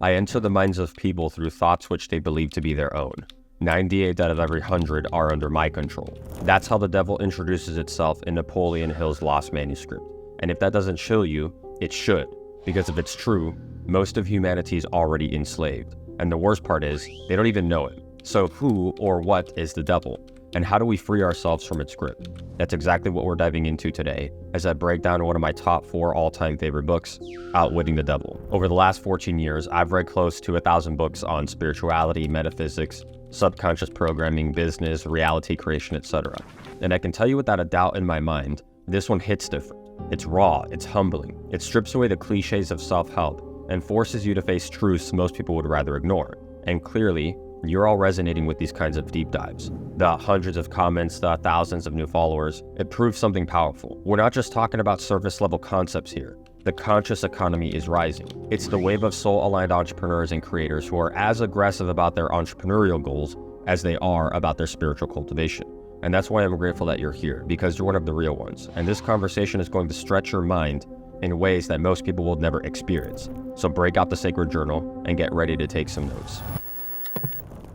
I enter the minds of people through thoughts which they believe to be their own. 98 out of every 100 are under my control. That's how the devil introduces itself in Napoleon Hill's lost manuscript. And if that doesn't chill you, it should. Because if it's true, most of humanity is already enslaved. And the worst part is, they don't even know it. So who or what is the devil? And how do we free ourselves from its grip? That's exactly what we're diving into today, as I break down one of my top 4 all-time favorite books, Outwitting the Devil. Over the last 14 years, I've read close to 1,000 books on spirituality, metaphysics, subconscious programming, business, reality creation, etc. And I can tell you without a doubt in my mind, this one hits different. It's raw, it's humbling, it strips away the cliches of self-help and forces you to face truths most people would rather ignore. And clearly, you're all resonating with these kinds of deep dives. The hundreds of comments, the thousands of new followers, it proves something powerful. We're not just talking about surface level concepts here. The conscious economy is rising. It's the wave of soul-aligned entrepreneurs and creators who are as aggressive about their entrepreneurial goals as they are about their spiritual cultivation. And that's why I'm grateful that you're here, because you're one of the real ones. And this conversation is going to stretch your mind in ways that most people will never experience. So break out the sacred journal and get ready to take some notes.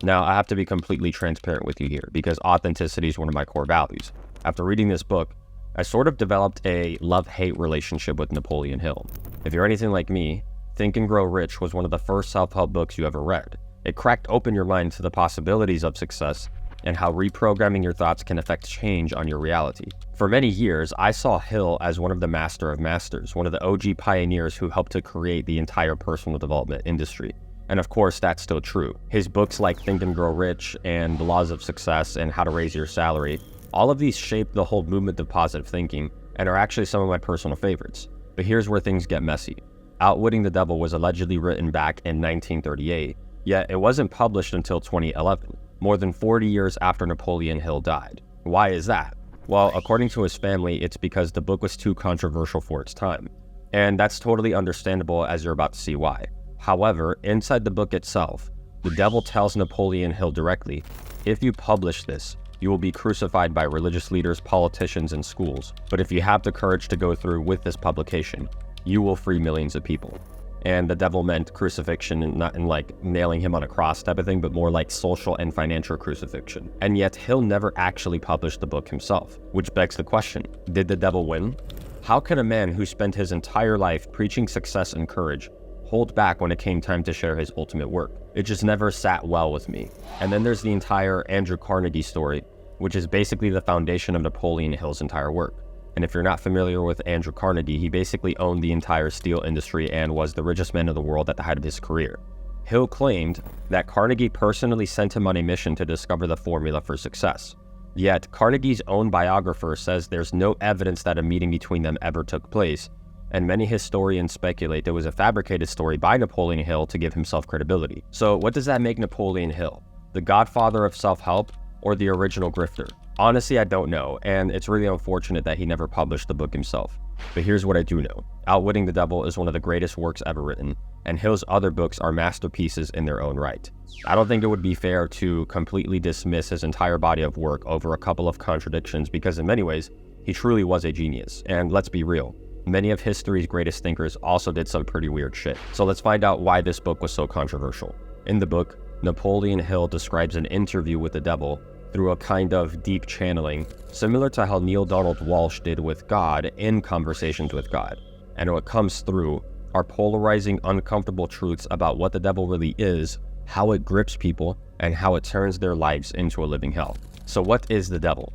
Now, I have to be completely transparent with you here because authenticity is one of my core values. After reading this book, I sort of developed a love-hate relationship with Napoleon Hill. If you're anything like me, Think and Grow Rich was one of the first self-help books you ever read. It cracked open your mind to the possibilities of success and how reprogramming your thoughts can affect change on your reality. For many years, I saw Hill as one of the master of masters, one of the OG pioneers who helped to create the entire personal development industry. And of course, that's still true. His books like Think and Grow Rich and The Laws of Success and How to Raise Your Salary, all of these shaped the whole movement of positive thinking and are actually some of my personal favorites. But here's where things get messy. Outwitting the Devil was allegedly written back in 1938, yet it wasn't published until 2011, more than 40 years after Napoleon Hill died. Why is that? Well, according to his family, it's because the book was too controversial for its time. And that's totally understandable, as you're about to see why. However, inside the book itself, the devil tells Napoleon Hill directly, if you publish this, you will be crucified by religious leaders, politicians, and schools. But if you have the courage to go through with this publication, you will free millions of people. And the devil meant crucifixion, and not in like nailing him on a cross type of thing, but more like social and financial crucifixion. And yet Hill never actually published the book himself, which begs the question, did the devil win? How can a man who spent his entire life preaching success and courage hold back when it came time to share his ultimate work? It just never sat well with me. And then there's the entire Andrew Carnegie story, which is basically the foundation of Napoleon Hill's entire work. And if you're not familiar with Andrew Carnegie, he basically owned the entire steel industry and was the richest man in the world at the height of his career. Hill claimed that Carnegie personally sent him on a mission to discover the formula for success. Yet, Carnegie's own biographer says there's no evidence that a meeting between them ever took place, and many historians speculate there was a fabricated story by Napoleon Hill to give himself credibility. So what does that make Napoleon Hill? The godfather of self-help or the original grifter? Honestly, I don't know, and it's really unfortunate that he never published the book himself. But here's what I do know. Outwitting the Devil is one of the greatest works ever written, and Hill's other books are masterpieces in their own right. I don't think it would be fair to completely dismiss his entire body of work over a couple of contradictions because in many ways, he truly was a genius. And let's be real, many of history's greatest thinkers also did some pretty weird shit. So let's find out why this book was so controversial. In the book, Napoleon Hill describes an interview with the devil through a kind of deep channeling, similar to how Neil Donald Walsh did with God in Conversations with God. And what comes through are polarizing, uncomfortable truths about what the devil really is, how it grips people, and how it turns their lives into a living hell. So what is the devil?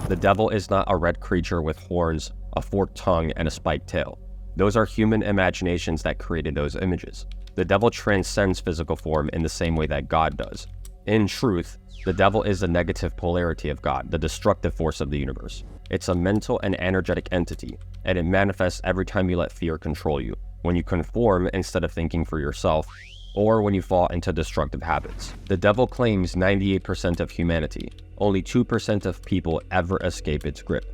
The devil is not a red creature with horns, a forked tongue, and a spiked tail. Those are human imaginations that created those images. The devil transcends physical form in the same way that God does. In truth, the devil is the negative polarity of God, the destructive force of the universe. It's a mental and energetic entity, and it manifests every time you let fear control you, when you conform instead of thinking for yourself, or when you fall into destructive habits. The devil claims 98% of humanity. Only 2% of people ever escape its grip.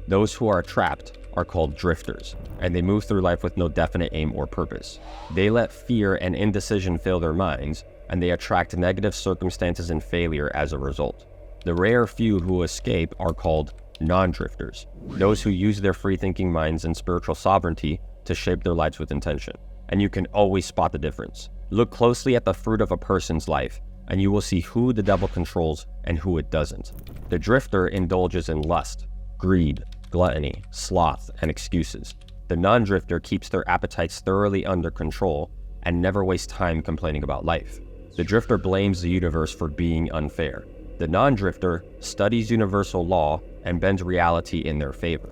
Those who are trapped are called drifters, and they move through life with no definite aim or purpose. They let fear and indecision fill their minds, and they attract negative circumstances and failure as a result. The rare few who escape are called non-drifters, those who use their free-thinking minds and spiritual sovereignty to shape their lives with intention. and you can always spot the difference. Look closely at the fruit of a person's life, and you will see who the devil controls and who it doesn't. The drifter indulges in lust, greed, gluttony, sloth, and excuses. The non-drifter keeps their appetites thoroughly under control and never wastes time complaining about life. The drifter blames the universe for being unfair. The non-drifter studies universal law and bends reality in their favor.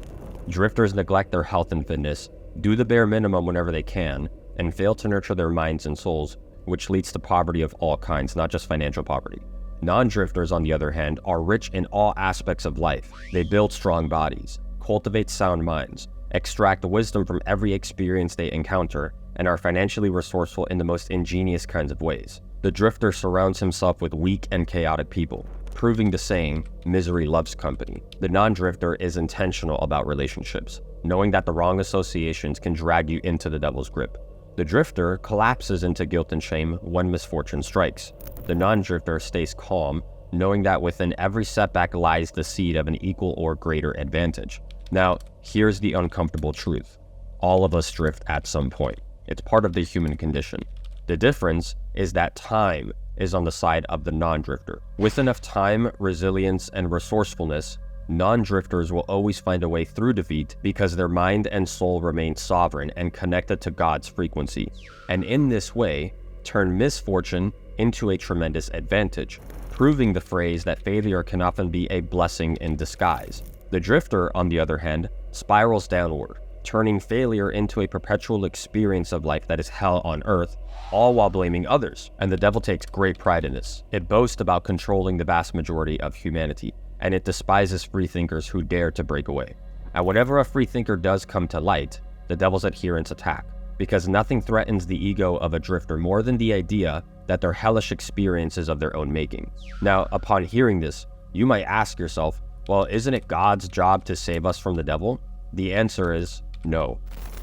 Drifters neglect their health and fitness, do the bare minimum whenever they can, and fail to nurture their minds and souls, which leads to poverty of all kinds, not just financial poverty. Non-drifters, on the other hand, are rich in all aspects of life. They build strong bodies, cultivate sound minds, extract wisdom from every experience they encounter, and are financially resourceful in the most ingenious kinds of ways. The drifter surrounds himself with weak and chaotic people, proving the saying, misery loves company. The non-drifter is intentional about relationships, knowing that the wrong associations can drag you into the devil's grip. The drifter collapses into guilt and shame when misfortune strikes. The non-drifter stays calm, knowing that within every setback lies the seed of an equal or greater advantage. Now, here's the uncomfortable truth. All of us drift at some point. It's part of the human condition. The difference is that time is on the side of the non-drifter. With enough time, resilience, and resourcefulness, non-drifters will always find a way through defeat because their mind and soul remain sovereign and connected to God's frequency, and in this way, turn misfortune into a tremendous advantage, proving the phrase that failure can often be a blessing in disguise. The drifter, on the other hand, spirals downward, turning failure into a perpetual experience of life that is hell on earth, all while blaming others. And the devil takes great pride in this. It boasts about controlling the vast majority of humanity, and it despises freethinkers who dare to break away. And whenever a freethinker does come to light, the devil's adherents attack, because nothing threatens the ego of a drifter more than the idea that their hellish experience is of their own making. Now, upon hearing this, you might ask yourself, well, isn't it God's job to save us from the devil? The answer is no.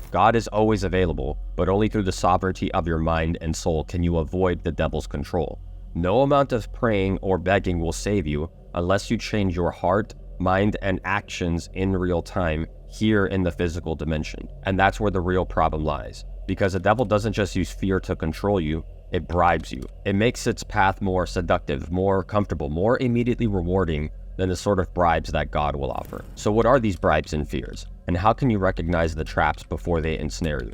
God is always available, but only through the sovereignty of your mind and soul can you avoid the devil's control. No amount of praying or begging will save you unless you change your heart, mind, and actions in real time here in the physical dimension. And that's where the real problem lies. Because the devil doesn't just use fear to control you, it bribes you. It makes its path more seductive, more comfortable, more immediately rewarding than the sort of bribes that God will offer. So what are these bribes and fears? And how can you recognize the traps before they ensnare you?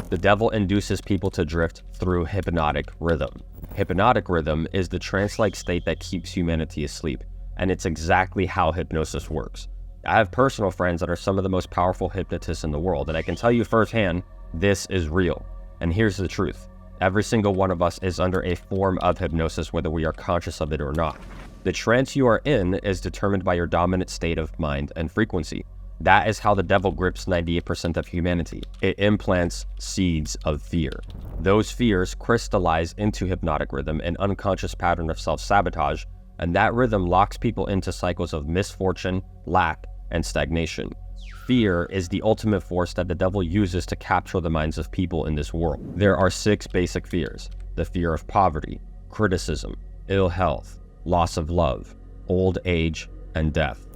The devil induces people to drift through hypnotic rhythm. Hypnotic rhythm is the trance-like state that keeps humanity asleep, and it's exactly how hypnosis works. I have personal friends that are some of the most powerful hypnotists in the world, and I can tell you firsthand, this is real. And here's the truth. Every single one of us is under a form of hypnosis, whether we are conscious of it or not. The trance you are in is determined by your dominant state of mind and frequency. That is how the devil grips 98% of humanity. It implants seeds of fear. Those fears crystallize into hypnotic rhythm, an unconscious pattern of self-sabotage, and that rhythm locks people into cycles of misfortune, lack, and stagnation. Fear is the ultimate force that the devil uses to capture the minds of people in this world. There are 6 basic fears: the fear of poverty, criticism, ill health, loss of love, old age, and death.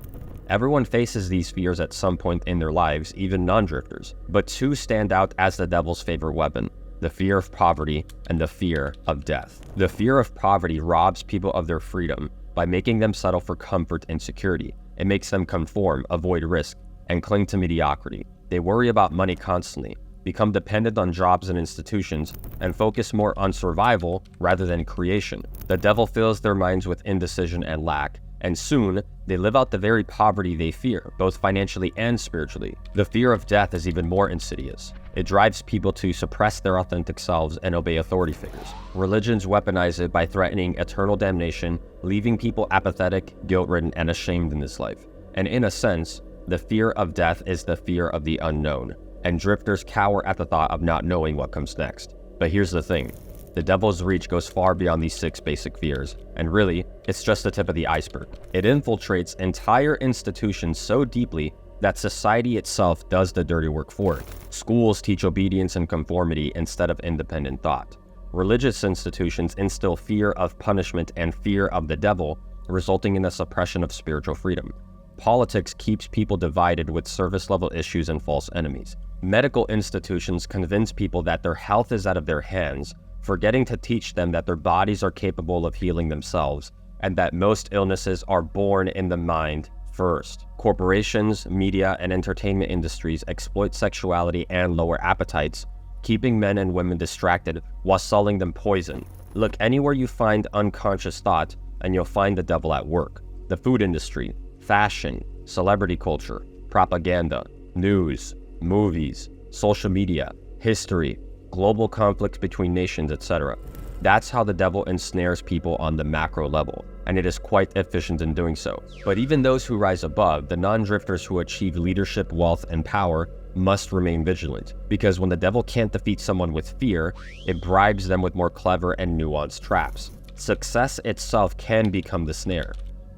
Everyone faces these fears at some point in their lives, even non-drifters. But 2 stand out as the devil's favorite weapon: the fear of poverty and the fear of death. The fear of poverty robs people of their freedom by making them settle for comfort and security. It makes them conform, avoid risk, and cling to mediocrity. They worry about money constantly, become dependent on jobs and institutions, and focus more on survival rather than creation. The devil fills their minds with indecision and lack, and soon, they live out the very poverty they fear, both financially and spiritually. The fear of death is even more insidious. It drives people to suppress their authentic selves and obey authority figures. Religions weaponize it by threatening eternal damnation, leaving people apathetic, guilt-ridden, and ashamed in this life. And in a sense, the fear of death is the fear of the unknown, and drifters cower at the thought of not knowing what comes next. But here's the thing. The devil's reach goes far beyond these 6 basic fears, and really, it's just the tip of the iceberg. It infiltrates entire institutions so deeply that society itself does the dirty work for it. Schools teach obedience and conformity instead of independent thought. Religious institutions instill fear of punishment and fear of the devil, resulting in a suppression of spiritual freedom. Politics keeps people divided with surface-level issues and false enemies. Medical institutions convince people that their health is out of their hands, forgetting to teach them that their bodies are capable of healing themselves, and that most illnesses are born in the mind first. Corporations, media, and entertainment industries exploit sexuality and lower appetites, keeping men and women distracted while selling them poison. Look anywhere you find unconscious thought, and you'll find the devil at work. The food industry, fashion, celebrity culture, propaganda, news, movies, social media, history, global conflicts between nations, etc. That's how the devil ensnares people on the macro level, and it is quite efficient in doing so. But even those who rise above, the non-drifters who achieve leadership, wealth, and power, must remain vigilant, because when the devil can't defeat someone with fear, it bribes them with more clever and nuanced traps. Success itself can become the snare.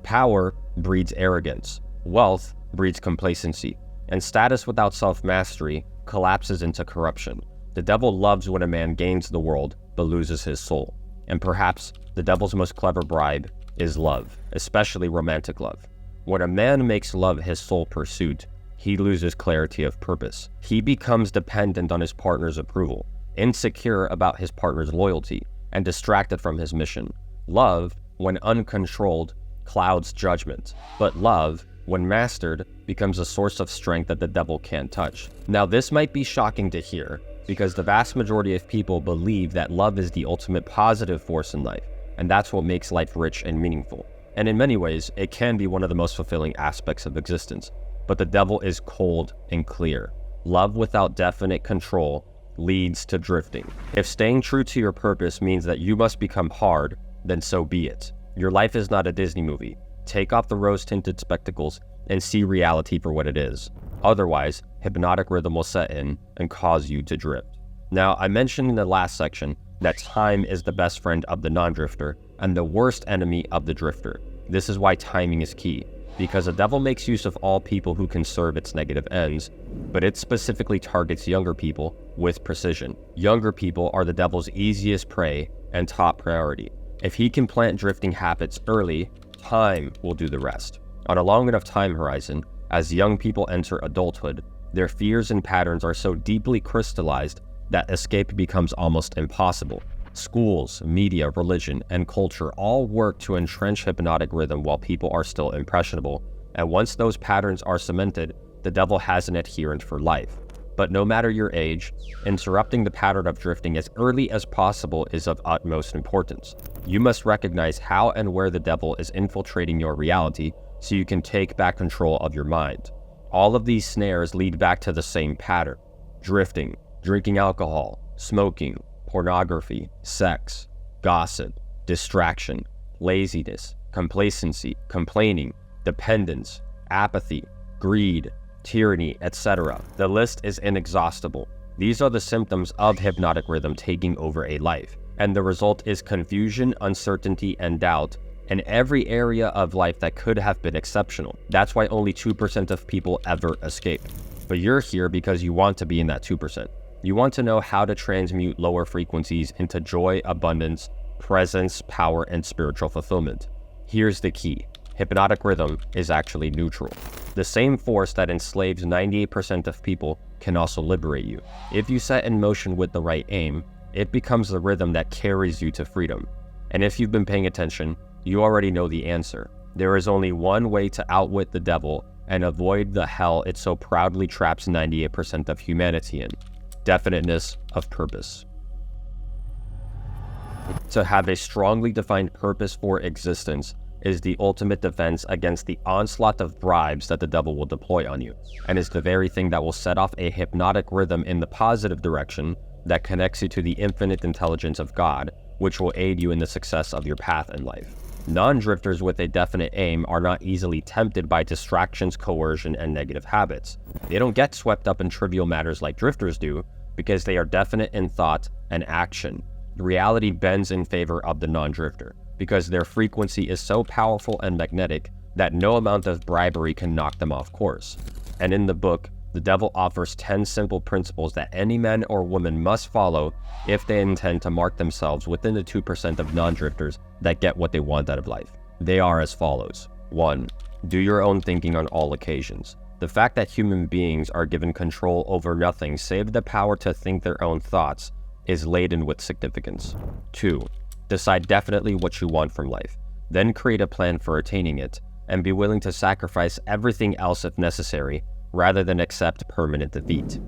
Power breeds arrogance, wealth breeds complacency, and status without self-mastery collapses into corruption. The devil loves when a man gains the world but loses his soul. And perhaps the devil's most clever bribe is love, especially romantic love. When a man makes love his sole pursuit, he loses clarity of purpose. He becomes dependent on his partner's approval, insecure about his partner's loyalty, and distracted from his mission. Love, when uncontrolled, clouds judgment. But love, when mastered, becomes a source of strength that the devil can't touch. Now, this might be shocking to hear, because the vast majority of people believe that love is the ultimate positive force in life, and that's what makes life rich and meaningful. And in many ways, it can be one of the most fulfilling aspects of existence. But the devil is cold and clear. Love without definite control leads to drifting. If staying true to your purpose means that you must become hard, then so be it. Your life is not a Disney movie. Take off the rose-tinted spectacles and see reality for what it is. Otherwise, hypnotic rhythm will set in and cause you to drift. Now, I mentioned in the last section that time is the best friend of the non-drifter and the worst enemy of the drifter. This is why timing is key, because the devil makes use of all people who can serve its negative ends, but it specifically targets younger people with precision. Younger people are the devil's easiest prey and top priority. If he can plant drifting habits early, time will do the rest. On a long enough time horizon, as young people enter adulthood, their fears and patterns are so deeply crystallized that escape becomes almost impossible. Schools, media, religion, and culture all work to entrench hypnotic rhythm while people are still impressionable, and once those patterns are cemented, the devil has an adherent for life. But no matter your age, interrupting the pattern of drifting as early as possible is of utmost importance. You must recognize how and where the devil is infiltrating your reality so you can take back control of your mind. All of these snares lead back to the same pattern: drifting, drinking alcohol, smoking, pornography, sex, gossip, distraction, laziness, complacency, complaining, dependence, apathy, greed, tyranny, etc. The list is inexhaustible. These are the symptoms of hypnotic rhythm taking over a life, and the result is confusion, uncertainty, and doubt in every area of life that could have been exceptional. That's why only 2% of people ever escape. But you're here because you want to be in that 2%. You want to know how to transmute lower frequencies into joy, abundance, presence, power, and spiritual fulfillment. Here's the key. Hypnotic rhythm is actually neutral. The same force that enslaves 98% of people can also liberate you. If you set in motion with the right aim, it becomes the rhythm that carries you to freedom. And if you've been paying attention, you already know the answer. There is only one way to outwit the devil and avoid the hell it so proudly traps 98% of humanity in: definiteness of purpose. To have a strongly defined purpose for existence is the ultimate defense against the onslaught of bribes that the devil will deploy on you, and is the very thing that will set off a hypnotic rhythm in the positive direction that connects you to the infinite intelligence of God, which will aid you in the success of your path in life. Non-drifters with a definite aim are not easily tempted by distractions, coercion, and negative habits. They don't get swept up in trivial matters like drifters do, because they are definite in thought and action. Reality bends in favor of the non-drifter, because their frequency is so powerful and magnetic that no amount of bribery can knock them off course. And in the book, the devil offers 10 simple principles that any man or woman must follow if they intend to mark themselves within the 2% of non-drifters that get what they want out of life. They are as follows. 1. Do your own thinking on all occasions. The fact that human beings are given control over nothing save the power to think their own thoughts is laden with significance. 2. Decide definitely what you want from life, then create a plan for attaining it, and be willing to sacrifice everything else if necessary, rather than accept permanent defeat.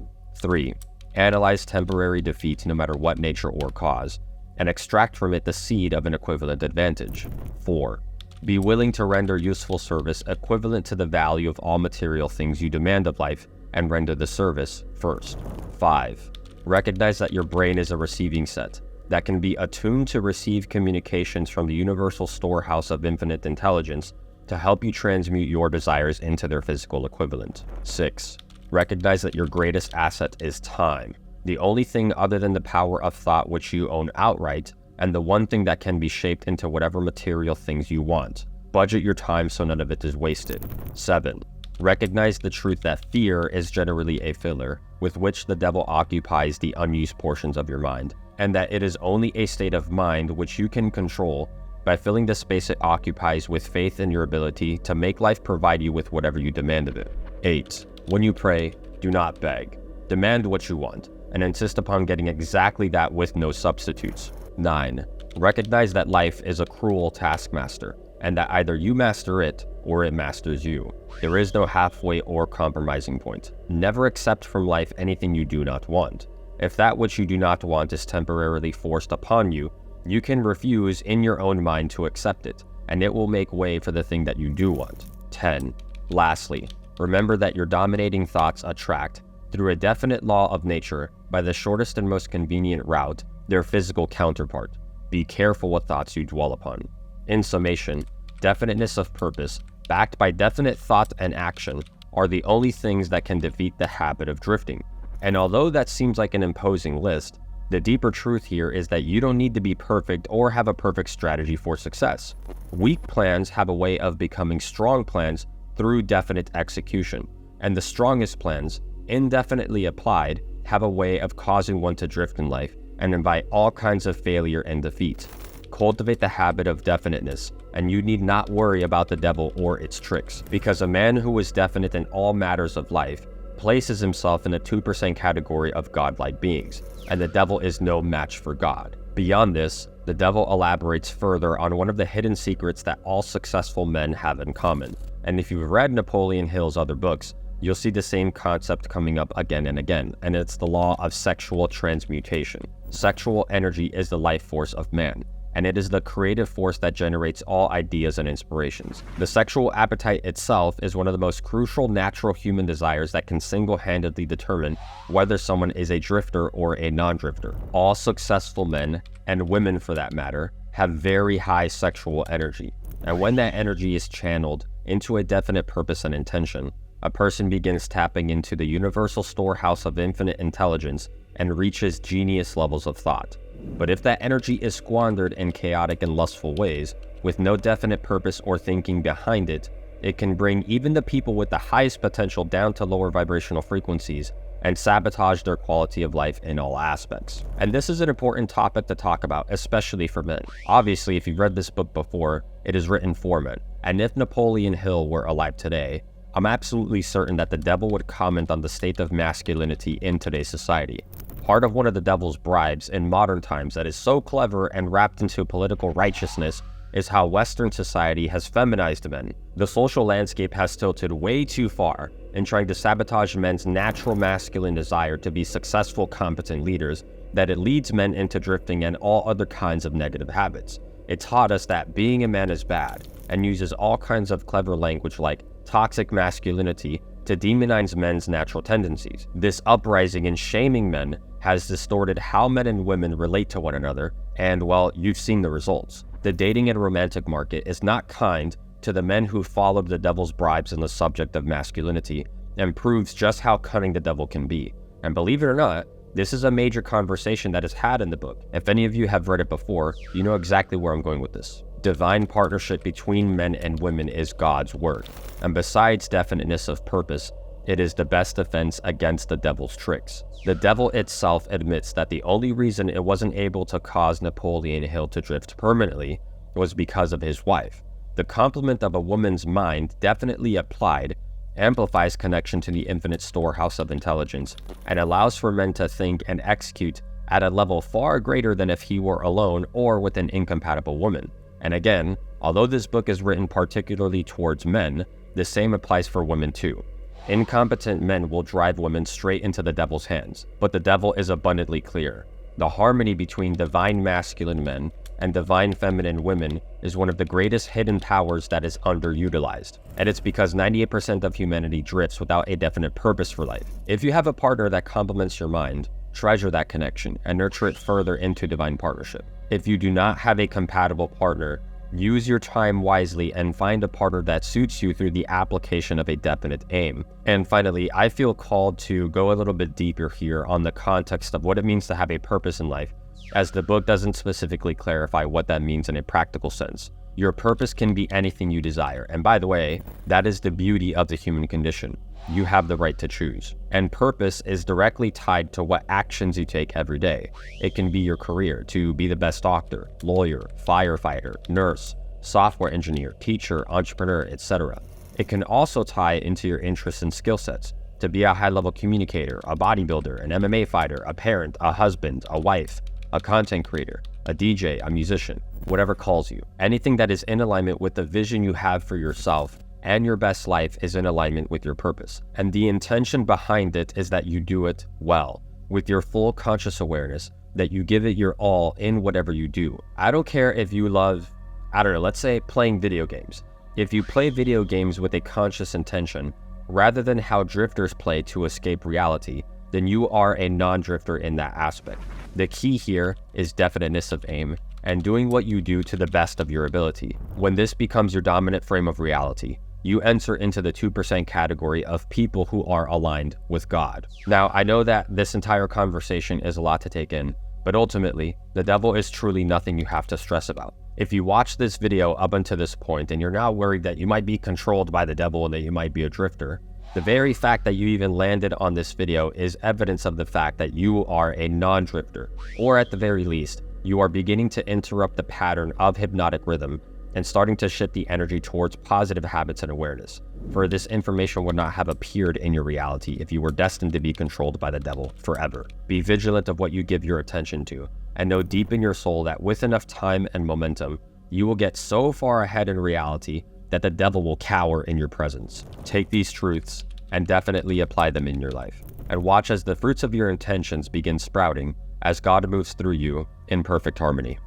3. Analyze temporary defeat no matter what nature or cause, and extract from it the seed of an equivalent advantage. 4. Be willing to render useful service equivalent to the value of all material things you demand of life, and render the service first. 5. Recognize that your brain is a receiving set that can be attuned to receive communications from the universal storehouse of infinite intelligence to help you transmute your desires into their physical equivalent. 6. Recognize that your greatest asset is time, the only thing other than the power of thought which you own outright, and the one thing that can be shaped into whatever material things you want. Budget your time so none of it is wasted. 7. Recognize the truth that fear is generally a filler with which the devil occupies the unused portions of your mind, and that it is only a state of mind which you can control by filling the space it occupies with faith in your ability to make life provide you with whatever you demand of it. 8. When you pray, do not beg. Demand what you want, and insist upon getting exactly that with no substitutes. 9. Recognize that life is a cruel taskmaster, and that either you master it or it masters you. There is no halfway or compromising point. Never accept from life anything you do not want. If that which you do not want is temporarily forced upon you, you can refuse in your own mind to accept it, and it will make way for the thing that you do want. 10. Lastly, remember that your dominating thoughts attract, through a definite law of nature, by the shortest and most convenient route, their physical counterpart. Be careful what thoughts you dwell upon. In summation, definiteness of purpose, backed by definite thought and action, are the only things that can defeat the habit of drifting. And although that seems like an imposing list, the deeper truth here is that you don't need to be perfect or have a perfect strategy for success. Weak plans have a way of becoming strong plans through definite execution, and the strongest plans, indefinitely applied, have a way of causing one to drift in life and invite all kinds of failure and defeat. Cultivate the habit of definiteness, and you need not worry about the devil or its tricks, because a man who is definite in all matters of life places himself in the 2% category of godlike beings, and the devil is no match for God. Beyond this, the devil elaborates further on one of the hidden secrets that all successful men have in common, and if you've read Napoleon Hill's other books, you'll see the same concept coming up again and again, and it's the law of sexual transmutation. Sexual energy is the life force of man, and it is the creative force that generates all ideas and inspirations. The sexual appetite itself is one of the most crucial natural human desires that can single-handedly determine whether someone is a drifter or a non-drifter. All successful men, and women for that matter, have very high sexual energy, and when that energy is channeled into a definite purpose and intention, a person begins tapping into the universal storehouse of infinite intelligence and reaches genius levels of thought. But if that energy is squandered in chaotic and lustful ways, with no definite purpose or thinking behind it, it can bring even the people with the highest potential down to lower vibrational frequencies and sabotage their quality of life in all aspects. And this is an important topic to talk about, especially for men. Obviously, if you've read this book before, it is written for men. And if Napoleon Hill were alive today, I'm absolutely certain that the devil would comment on the state of masculinity in today's society. Part of one of the devil's bribes in modern times that is so clever and wrapped into political righteousness is how Western society has feminized men. The social landscape has tilted way too far in trying to sabotage men's natural masculine desire to be successful, competent leaders, that it leads men into drifting and all other kinds of negative habits. It taught us that being a man is bad, and uses all kinds of clever language like toxic masculinity to demonize men's natural tendencies. This uprising and shaming men has distorted how men and women relate to one another, and well, you've seen the results. The dating and romantic market is not kind to the men who followed the devil's bribes in the subject of masculinity, and proves just how cunning the devil can be. And believe it or not, this is a major conversation that is had in the book. If any of you have read it before, you know exactly where I'm going with this. Divine partnership between men and women is God's word, and besides definiteness of purpose, it is the best defense against the devil's tricks. The devil itself admits that the only reason it wasn't able to cause Napoleon Hill to drift permanently was because of his wife. The complement of a woman's mind definitely applied amplifies connection to the infinite storehouse of intelligence, and allows for men to think and execute at a level far greater than if he were alone or with an incompatible woman. And again, although this book is written particularly towards men, the same applies for women too. Incompetent men will drive women straight into the devil's hands, but the devil is abundantly clear. The harmony between divine masculine men and divine feminine women is one of the greatest hidden powers that is underutilized. And it's because 98% of humanity drifts without a definite purpose for life. If you have a partner that complements your mind, treasure that connection and nurture it further into divine partnership. If you do not have a compatible partner, use your time wisely and find a partner that suits you through the application of a definite aim. And finally, I feel called to go a little bit deeper here on the context of what it means to have a purpose in life, as the book doesn't specifically clarify what that means in a practical sense. Your purpose can be anything you desire, and by the way, that is the beauty of the human condition. You have the right to choose. And purpose is directly tied to what actions you take every day. It can be your career, to be the best doctor, lawyer, firefighter, nurse, software engineer, teacher, entrepreneur, etc. It can also tie into your interests and skill sets, to be a high-level communicator, a bodybuilder, an MMA fighter, a parent, a husband, a wife, a content creator, a DJ, a musician, whatever calls you. Anything that is in alignment with the vision you have for yourself and your best life is in alignment with your purpose. And the intention behind it is that you do it well, with your full conscious awareness, that you give it your all in whatever you do. I don't care if you love, let's say playing video games. If you play video games with a conscious intention, rather than how drifters play to escape reality, then you are a non-drifter in that aspect. The key here is definiteness of aim and doing what you do to the best of your ability. When this becomes your dominant frame of reality, you enter into the 2% category of people who are aligned with God. Now, I know that this entire conversation is a lot to take in, but ultimately, the devil is truly nothing you have to stress about. If you watch this video up until this point and you're now worried that you might be controlled by the devil and that you might be a drifter, the very fact that you even landed on this video is evidence of the fact that you are a non-drifter, or at the very least, you are beginning to interrupt the pattern of hypnotic rhythm and starting to shift the energy towards positive habits and awareness. For this information would not have appeared in your reality if you were destined to be controlled by the devil forever. Be vigilant of what you give your attention to, and know deep in your soul that with enough time and momentum, you will get so far ahead in reality that the devil will cower in your presence. Take these truths and definitely apply them in your life, and watch as the fruits of your intentions begin sprouting as God moves through you in perfect harmony.